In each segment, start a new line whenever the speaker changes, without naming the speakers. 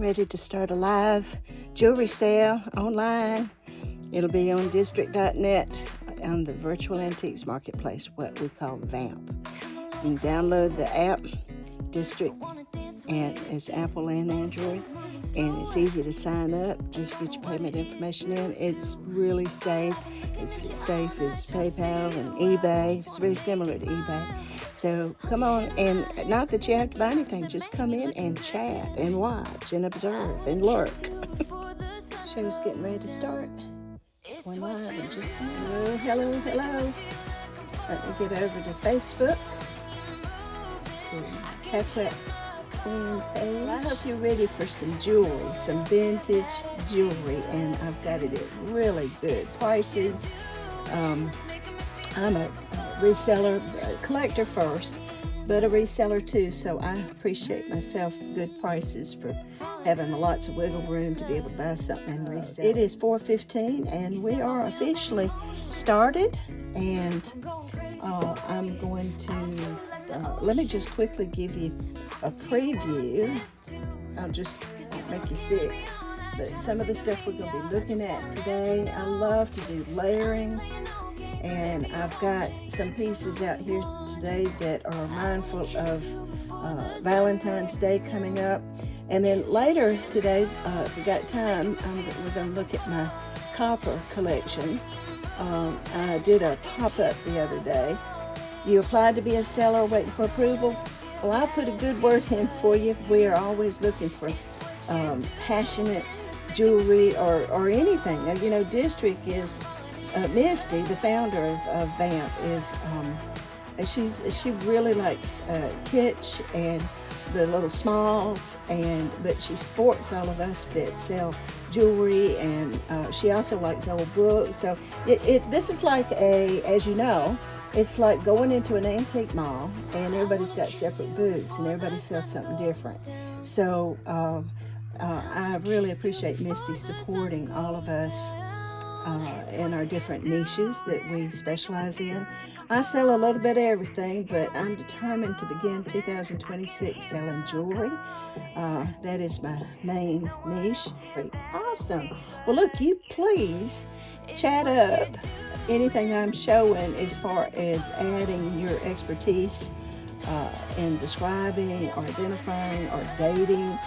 ready to start a live jewelry sale online. It'll be on district.net on the Virtual Antiques Marketplace, what we call VAMP. You can download the app, District, and it's Apple and Android, and it's easy to sign up. Just get your payment information in. It's really safe. It's safe as PayPal and eBay. It's very similar to eBay. So come on, and not that you have to buy anything, just come in and chat and watch and observe and lurk. Show's getting ready to start. Going live in just a minute. Hello. Let me get over to Facebook, to PackratQueen page. I hope you're ready for some jewelry, some vintage jewelry, and I've got it at really good prices. I'm a reseller, a collector first, but a reseller too, so I appreciate myself good prices for having lots of wiggle room to be able to buy something and resell. It is 4:15 and we are officially started, and I'm going to let me just quickly give you a preview. I'll just make you sick, but some of the stuff we're going to be looking at today. I love to do layering, and I've got some pieces out here today that are mindful of Valentine's Day coming up. And then later today, if we got time, we're going to look at my copper collection. I did a pop-up the other day. You applied to be a seller waiting for approval? Well, I put a good word in for you. We are always looking for passionate jewelry or anything. You know, District is Misty, the founder of VAMP, is she really likes kitsch and the little smalls, but she supports all of us that sell jewelry, and she also likes old books. So this is like as you know, it's like going into an antique mall and everybody's got separate booths and everybody sells something different. So I really appreciate Misty supporting all of us in our different niches that we specialize in. I sell a little bit of everything, but I'm determined to begin 2026 selling jewelry. That is my main niche. Awesome. Well, look, you please chat up anything I'm showing as far as adding your expertise in describing or identifying or dating.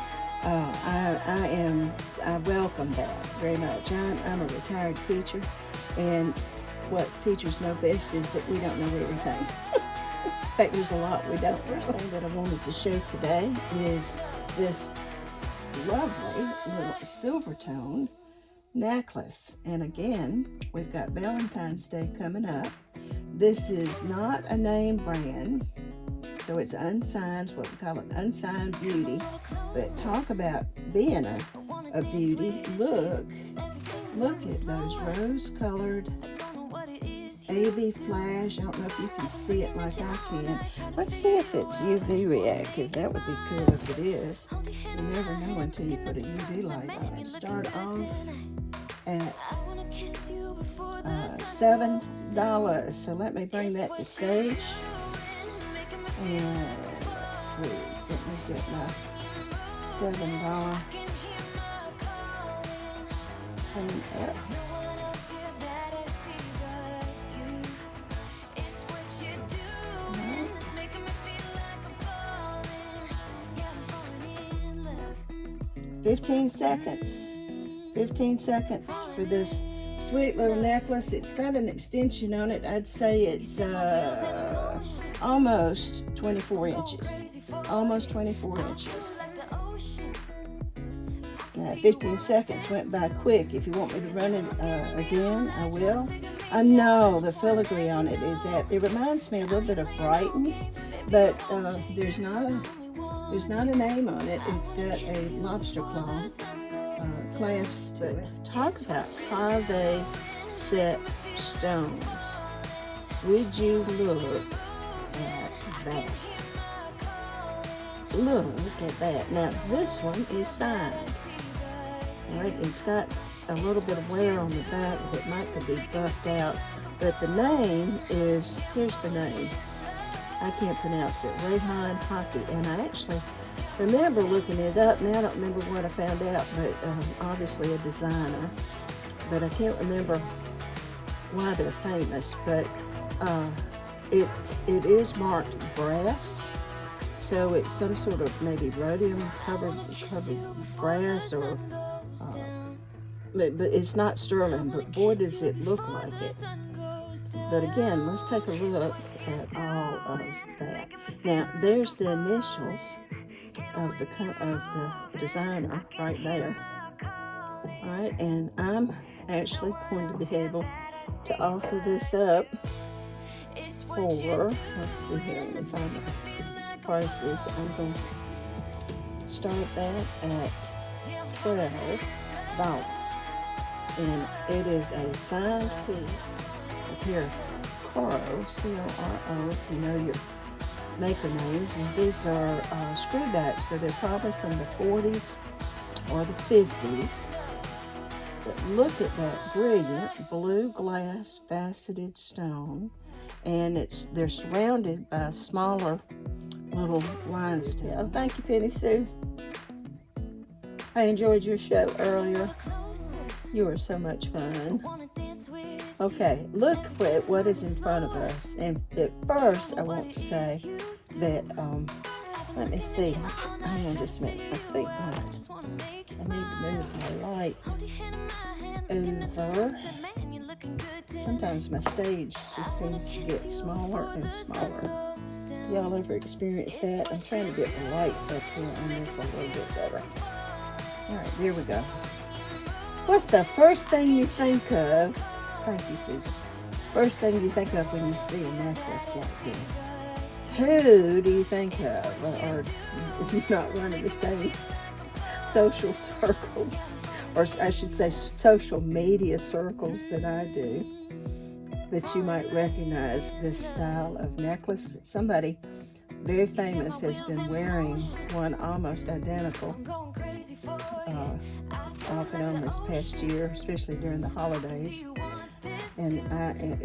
I welcome that very much. I'm a retired teacher, and what teachers know best is that we don't know everything. In fact, there's a lot we don't. First thing that I wanted to show today is this lovely little silver tone necklace. And again, we've got Valentine's Day coming up. This is not a name brand, so it's unsigned, what we call an unsigned beauty. But talk about being a beauty. Look at those rose-colored AB flash. I don't know if you can see it like I can. Let's see if it's UV reactive. That would be cool if it is. You never know until you put a UV light on it. Start off at $7. So let me bring that to stage. And let's see. Let me get my $7 hang up. $15 seconds for this sweet little necklace. It's got an extension on it. I'd say it's almost 24 inches. Almost 24 inches. Now, 15 seconds went by quick. If you want me to run it again, I will. I know the filigree on it is that. It reminds me a little bit of Brighton, but there's not a name on it. It's got a lobster claw clamps to it. Talk about pave set stones. Would you look at that? Look at that. Now this one is signed. Right? It's got a little bit of wear on the back that might could be buffed out, but the name is, here's the name. I can't pronounce it. Rayhan Hockey. And I actually remember looking it up. Now I don't remember what I found out, but obviously a designer. But I can't remember why they're famous. But it is marked brass. So it's some sort of maybe rhodium covered brass, or but it's not sterling, but boy does it look like it. But again, let's take a look at all of that. Now there's the initials of the designer right there. All right, and I'm actually going to be able to offer this up for, let's see here, let me find the prices. I'm going to start that at $12, and it is a signed piece, a pair of Coro, C-O-R-O, if you know your maker names. And these are screwbacks, so they're probably from the 40s or the 50s. But look at that brilliant blue glass faceted stone, and they're surrounded by smaller little rhinestone. Oh, thank you, Penny Sue. I enjoyed your show earlier. You were so much fun. Okay, look at what is in front of us. And at first, I want to say that, let me see. Hang on just a minute. I think I need to move my light over. Sometimes my stage just seems to get smaller and smaller. Y'all ever experienced that? I'm trying to get the light up here on this a little bit better. All right, there we go. What's the first thing you think of? Thank you, Susan. First thing you think of when you see a necklace like this? Who do you think of? Or you're not one of the same social circles, or I should say social media circles that I do, that you might recognize this style of necklace. Somebody very famous has been wearing one almost identical off and on this past year, especially during the holidays. And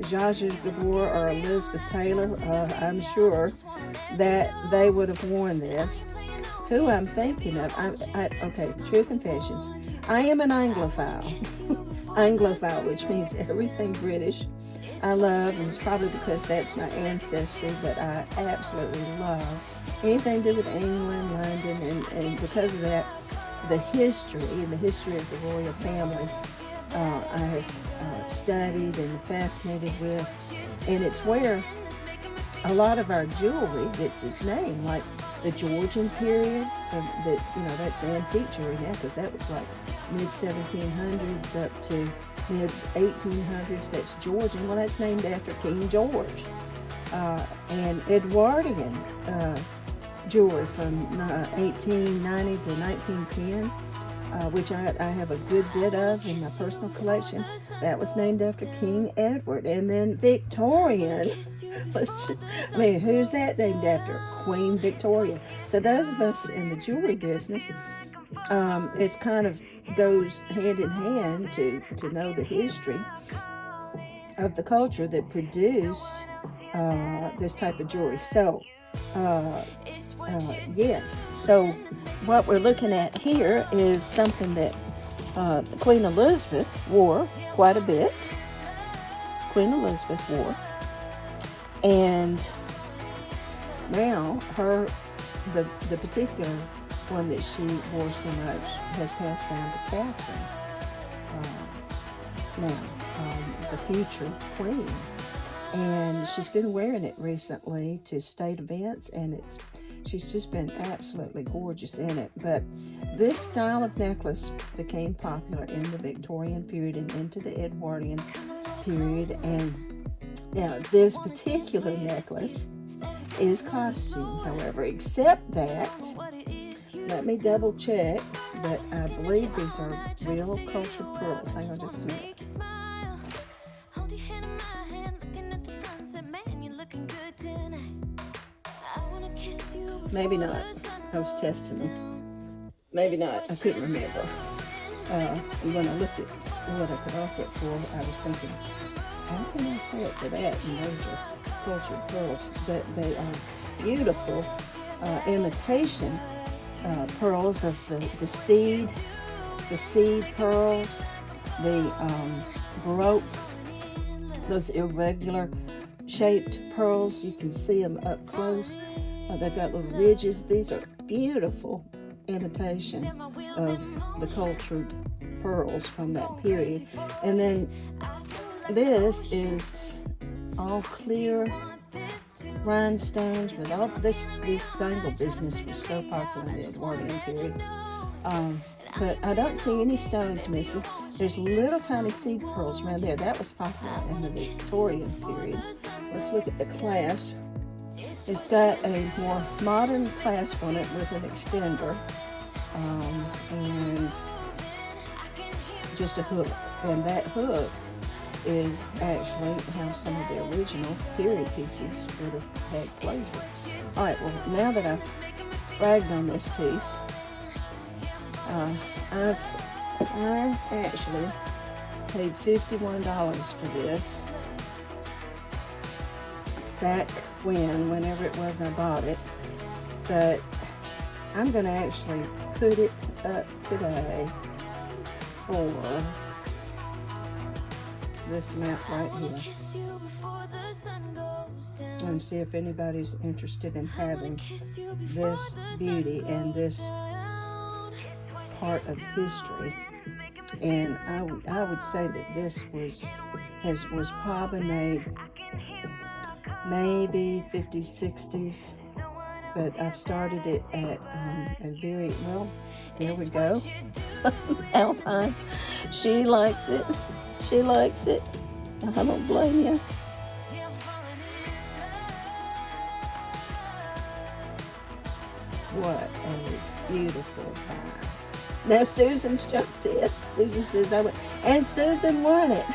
Zsa Zsa Gabor or Elizabeth Taylor, I'm sure that they would have worn this. Who I'm thinking of, okay, true confessions. I am an Anglophile. Anglophile, which means everything British I love, and it's probably because that's my ancestry, but I absolutely love anything to do with England, London, and because of that, the history of the royal families, I have studied and fascinated with, and it's where a lot of our jewelry gets its name, like the Georgian period, that's antique jewelry now, because that was like mid-1700s up to mid-1800s. That's Georgian. Well, that's named after King George. And Edwardian jewelry from 1890 to 1910, which I have a good bit of in my personal collection. That was named after King Edward. And then Victorian, who's that named after? Queen Victoria. So those of us in the jewelry business, it's kind of goes hand in hand to know the history of the culture that produced this type of jewelry. So, yes. So what we're looking at here is something that Queen Elizabeth wore quite a bit. Queen Elizabeth wore. And now the particular one that she wore so much has passed down to Catherine, the future queen. And she's been wearing it recently to state events, and she's just been absolutely gorgeous in it. But this style of necklace became popular in the Victorian period and into the Edwardian period. And now this particular necklace is costume, however, except that, let me double check, but I believe these are real cultured pearls. Hang on just a minute. Maybe not. I was testing them. Maybe not. I couldn't remember. And when I looked at what I could offer it for, I was thinking, how can I sell it for that? And those are cultured pearls, but they are beautiful imitation pearls of the seed pearls, the baroque, those irregular shaped pearls. You can see them up close. They've got little ridges. These are beautiful imitation of the cultured pearls from that period. And then this is all clear rhinestones. With all this dangle business was so popular in the Edwardian period. But I don't see any stones missing. There's little tiny seed pearls around there. That was popular in the Victorian period. Let's look at the clasp. It's got a more modern clasp on it with an extender and just a hook. And that hook is actually how some of the original period pieces would have had closure. All right, well, now that I've bragged on this piece, I actually paid $51 for this back whenever it was I bought it, but I'm going to actually put it up today for this amount right here, and see if anybody's interested in having this beauty and this part of history. And I would say that this was probably made maybe 50s, 60s, but I've started it at a very, well, there we go. Alpine. She likes it. She likes it. I don't blame you. What a beautiful pie. Now Susan's jumped in. Susan says I went, and Susan won it.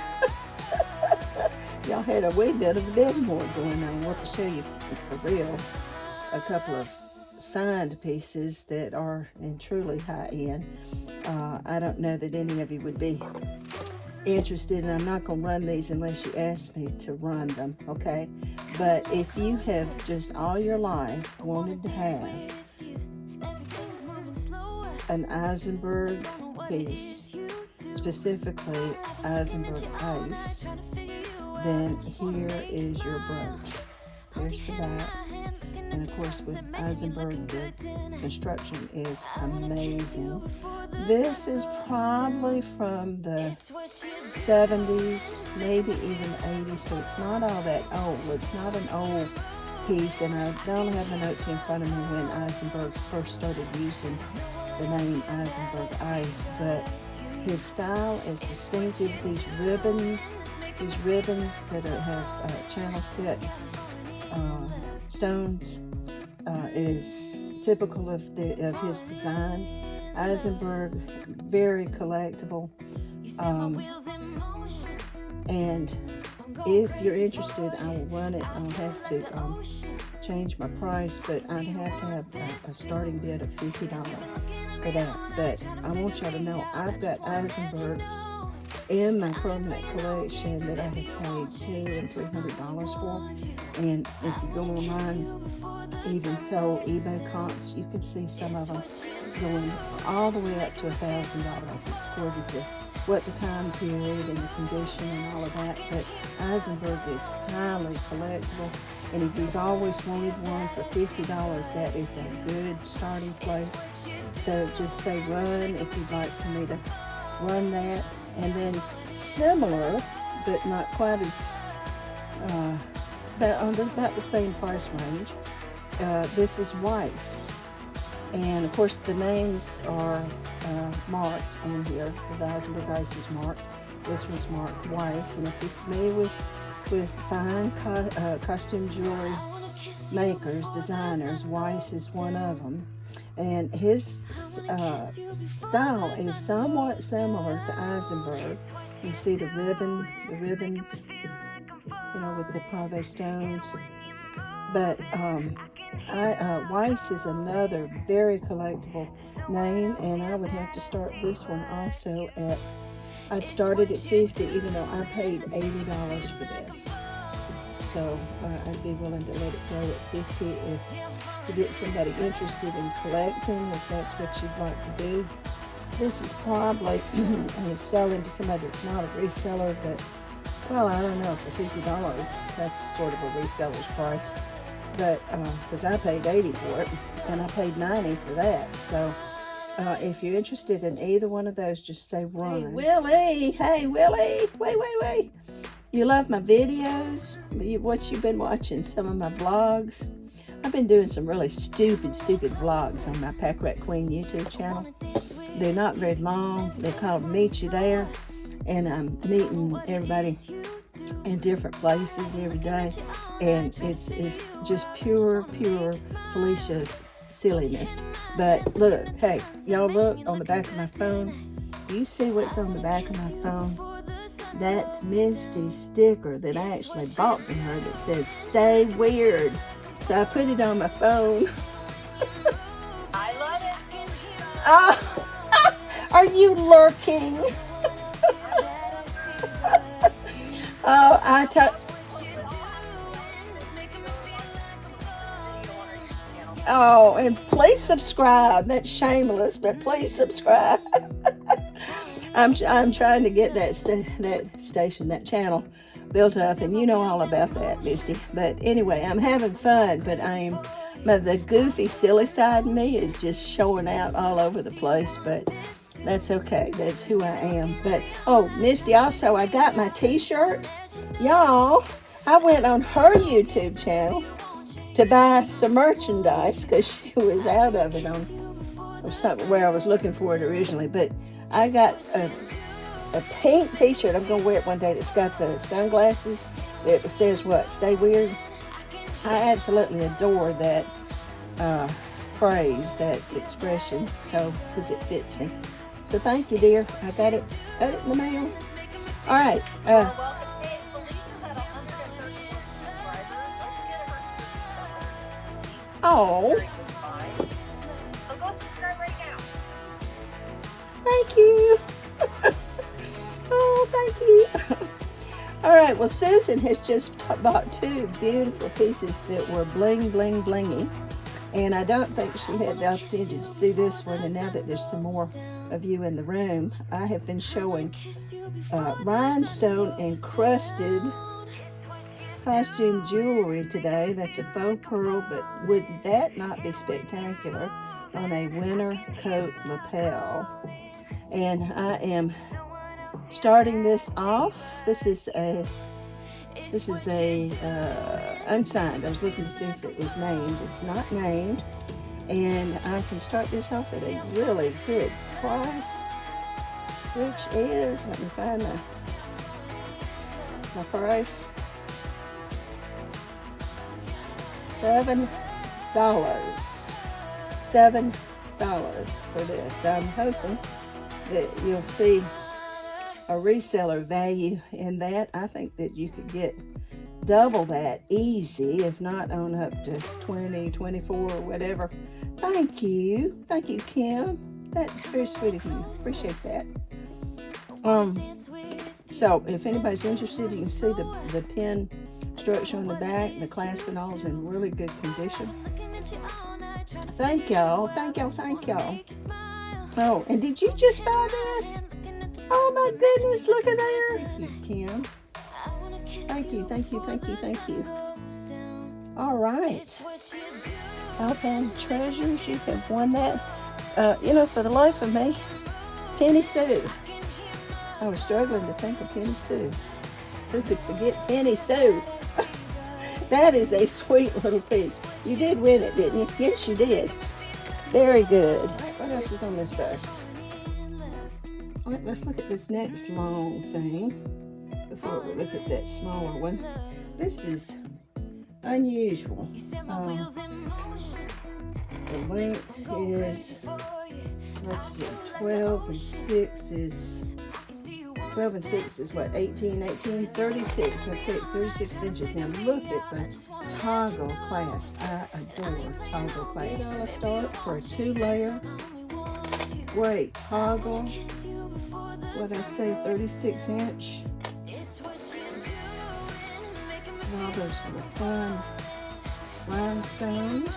Y'all had a wee bit of a bidding war going on. We'll have to show you for real a couple of signed pieces that are in truly high end. I don't know that any of you would be interested, and I'm not going to run these unless you ask me to run them, okay? But if you have just all your life wanted to have an Eisenberg piece, specifically Eisenberg Ice, then here is your brooch. Here's the back, and of course with Eisenberg the construction is amazing. This is probably from the 70s, maybe even 80s, so it's not all that old. It's not an old piece, and I don't have the notes in front of me when Eisenberg first started using the name Eisenberg Ice, but his style is distinctive. These ribbons that have channel set stones is typical of his designs. Eisenberg, very collectible, and if you're interested, I will run it. I'll have to change my price, but I'd have to have a starting bid of $50 for that. But I want y'all to know I've got Eisenbergs in my permanent collection that I have paid $200 and $300 for. And if you go online, even so, eBay comps, you can see some of them going all the way up to $1,000. It's according to what the time period and the condition and all of that. But Eisenberg is highly collectible, and if you've always wanted one for $50, that is a good starting place. So just say run if you'd like for me to run that. And then similar, but not quite as, about the same price range. This is Weiss. And of course the names are marked on here. The Eisenberg Ice is marked. This one's marked Weiss. And if you're familiar with fine costume jewelry makers, designers, Weiss is one of them. And his style is somewhat similar to Eisenberg. You can see the ribbons, with the pave stones. But Weiss is another very collectible name, and I would have to start this one also I'd started at $50, even though I paid $80 for this. So I'd be willing to let it go at 50 if to get somebody interested in collecting, if that's what you'd like to do. This is probably selling to somebody that's not a reseller, but well, I don't know, for $50, that's sort of a reseller's price. But because I paid $80 for it, and I paid $90 for that. So if you're interested in either one of those, just say run. Hey Willie, wait. You love my videos? What you've been watching? Some of my vlogs? I've been doing some really stupid vlogs on my PackratQueen YouTube channel. They're not very long. They're called Meet You There. And I'm meeting everybody in different places every day. And it's just pure Felicia silliness. But look, hey, y'all look on the back of my phone. Do you see what's on the back of my phone? That's Misty's sticker that I actually bought from her that says "Stay Weird." So I put it on my phone.
I love it.
Oh, are you lurking? Oh, oh, and please subscribe. That's shameless, but please subscribe. I'm trying to get that station, that channel built up, and you know all about that, Misty. But anyway, I'm having fun, but the goofy, silly side of me is just showing out all over the place, but that's okay. That's who I am. But, oh, Misty, also, I got my t-shirt. Y'all, I went on her YouTube channel to buy some merchandise because she was out of it on something where I was looking for it originally. But I got a pink t-shirt. I'm going to wear it one day that's got the sunglasses. It says what? Stay weird. I absolutely adore that phrase, that expression, so because it fits me. So thank you, dear. I got it in the mail. All right. Oh. Thank you. Oh, thank you. All right. Well, Susan has just bought 2 beautiful pieces that were blingy. And I don't think she had the opportunity to see this one. And now that there's some more of you in the room, I have been showing rhinestone encrusted costume jewelry today. That's a faux pearl, but would that not be spectacular on a winter coat lapel? And I am starting this off. This is a unsigned. I was looking to see if it was named. It's not named. And I can start this off at a really good price, which is, let me find my price, $7. $7 for this. I'm hoping that you'll see a reseller value in that. I think that you could get double that easy, if not on up to 20, 24, or whatever. Thank you, Kim. That's very sweet of you. Appreciate that. So if anybody's interested, you can see the pin structure on the back. The clasp and all is in really good condition. Thank y'all. Oh, and did you just buy this? Oh my goodness, look at there, Kim. Thank you. All right. Alpine Treasures, you have won that. For the life of me, Penny Sue. I was struggling to think of Penny Sue. Who could forget Penny Sue? That is a sweet little piece. You did win it, didn't you? Yes, you did. Very good. What else is on this bust? All right, let's look at this next long thing before we look at that smaller one. This is unusual. The length is, let's see, 12 and 6 is what, 18, 36. Let's say it's 36 inches. Now look at the toggle clasp. I adore toggle clasp. I'll start for a 2-layer. Great toggle. What I say, 36 inch. with all those little fun rhinestones.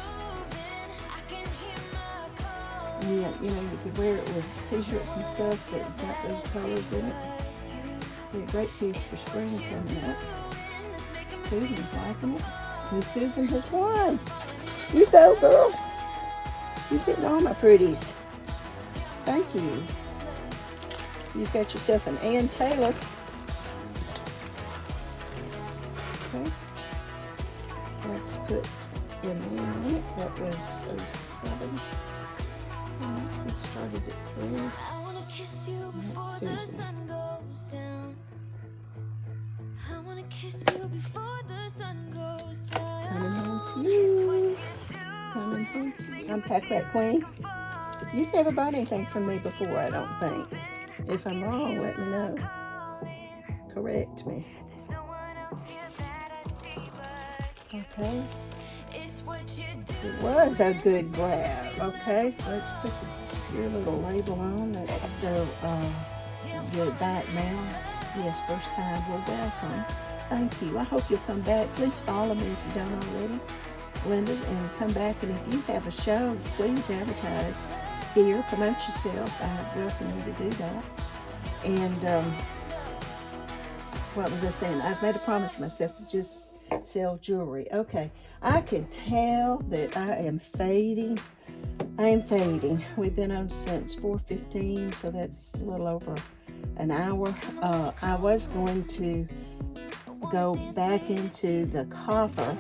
And you know, you could wear it with t-shirts and stuff that got those colors in it. Be a great piece for spring coming up. Susan's liking it. And Susan has won. You go, girl. You getting all my pretties. Thank you. You've got yourself an Ann Taylor. Okay. Let's put your name on it. That was 07. Oops, it started at 3. That's Susan. Coming home to you. Coming home to you. I'm PackratQueen. You've never bought anything from me before, I don't think. If I'm wrong, let me know. Correct me. Okay. It was a good grab. Okay, let's put your little label on. That's so good back now. Yes, first time. Well, welcome. Thank you. I hope you'll come back. Please follow me if you don't already, Linda, and come back. And if you have a show, please advertise here. Promote yourself. I welcome you to do that. And what was I saying? I've made a promise to myself to just sell jewelry. Okay, I can tell that I am fading. I am fading. We've been on since 4:15, so that's a little over an hour. I was going to go back into the copper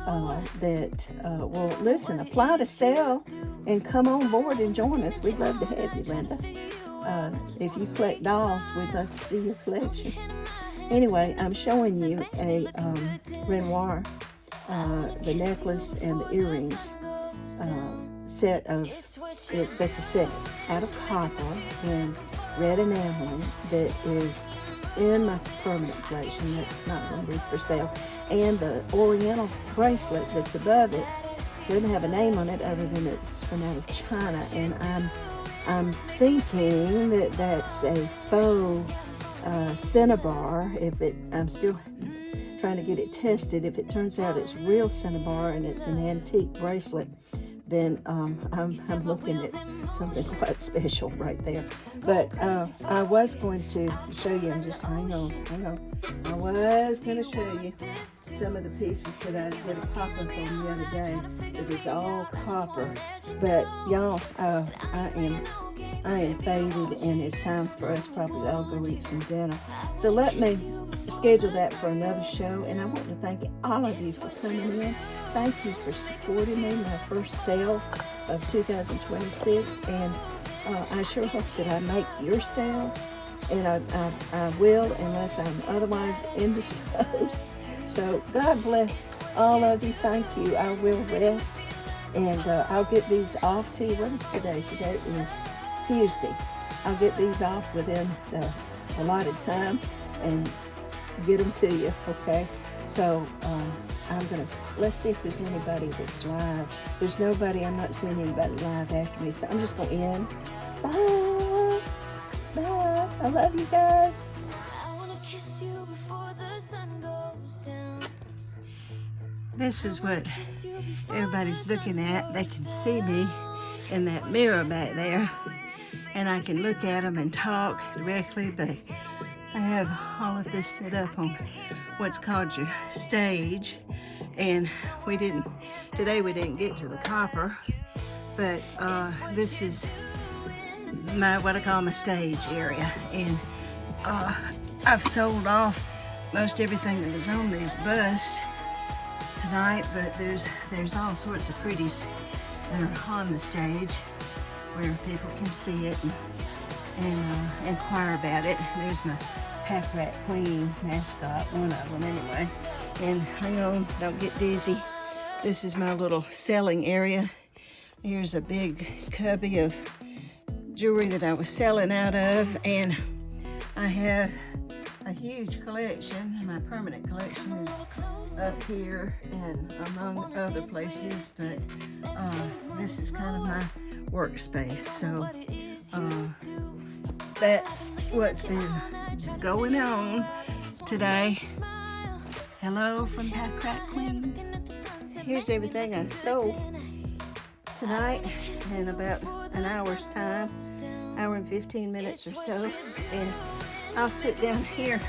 well, listen, apply to sell and come on board and join us. We'd love to have you, Linda. If you collect dolls, we'd love to see your collection. Anyway, I'm showing you a Renoir, the necklace and the earrings set of, that's a set out of copper and red enameling that is in my permanent collection. That's not going to be for sale. And the oriental bracelet that's above it doesn't have a name on it other than it's from out of China. And I'm thinking that that's a faux cinnabar. I'm still trying to get it tested. If it turns out it's real cinnabar and it's an antique bracelet, then I'm looking at something quite special right there. But I was going to show you, and just hang on. I was going to show you some of the pieces that I did a pop-up on the other day. It is all copper. But y'all, I am faded, and it's time for us probably to all go eat some dinner. So let me schedule that for another show, and I want to thank all of you for coming in. Thank you for supporting me, my first sale of 2026, and I sure hope that I make your sales, and I will unless I'm otherwise indisposed. So God bless all of you. Thank you. I will rest, and I'll get these off to you. What is today? Today is Tuesday. I'll get these off within the allotted time and get them to you, okay? So let's see if there's anybody that's live. There's nobody. I'm not seeing anybody live after me, so I'm just going to end. Bye. Bye. I love you guys. This is what everybody's looking at. They can see me in that mirror back there, and I can look at them and talk directly, but I have all of this set up on what's called your stage, and today we didn't get to the copper, but this is what I call my stage area, and I've sold off most everything that was on these busts tonight, but there's all sorts of pretties that are on the stage where people can see it and inquire about it. There's my PackratQueen mascot, one of them anyway. And hang on, don't get dizzy. This is my little selling area. Here's a big cubby of jewelry that I was selling out of, and I have a huge collection. My permanent collection is up here and among other places, but this is kind of my workspace. So that's what's been going on today. Hello from PackratQueen. Here's everything I sold tonight in about an hour's time, hour and 15 minutes or so. And I'll sit down here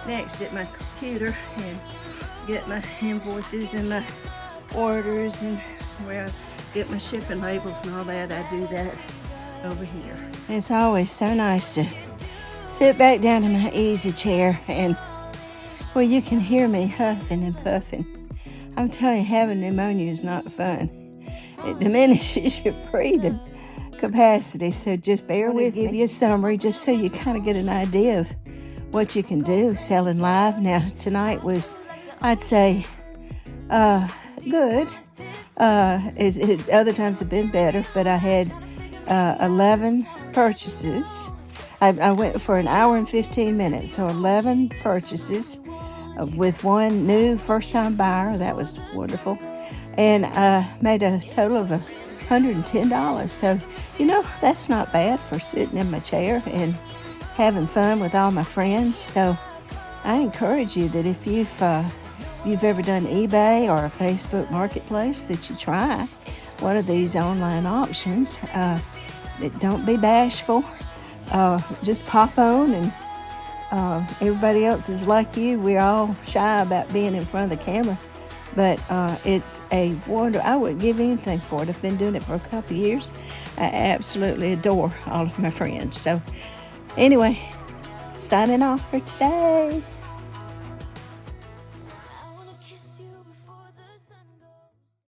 next at my computer and get my invoices and my orders and where I get my shipping labels and all that. I do that over here. It's always so nice to sit back down in my easy chair and well, you can hear me huffing and puffing. I'm telling you, having pneumonia is not fun. It diminishes your breathing capacity, so just bear with me. Give you a summary just so you kind of get an idea of what you can do selling live. Now, tonight was, I'd say, good. Other times have been better, but I had 11 purchases. I went for an hour and 15 minutes, so 11 purchases with one new first-time buyer. That was wonderful. And made a total of $110. So, you know, that's not bad for sitting in my chair and having fun with all my friends. So I encourage you that if you've ever done eBay or a Facebook marketplace, that you try one of these online auctions. Don't be bashful. Just pop on, and everybody else is like you. We're all shy about being in front of the camera, but it's a wonder. I wouldn't give anything for it. I've been doing it for a couple of years. I absolutely adore all of my friends. So anyway, signing off for today.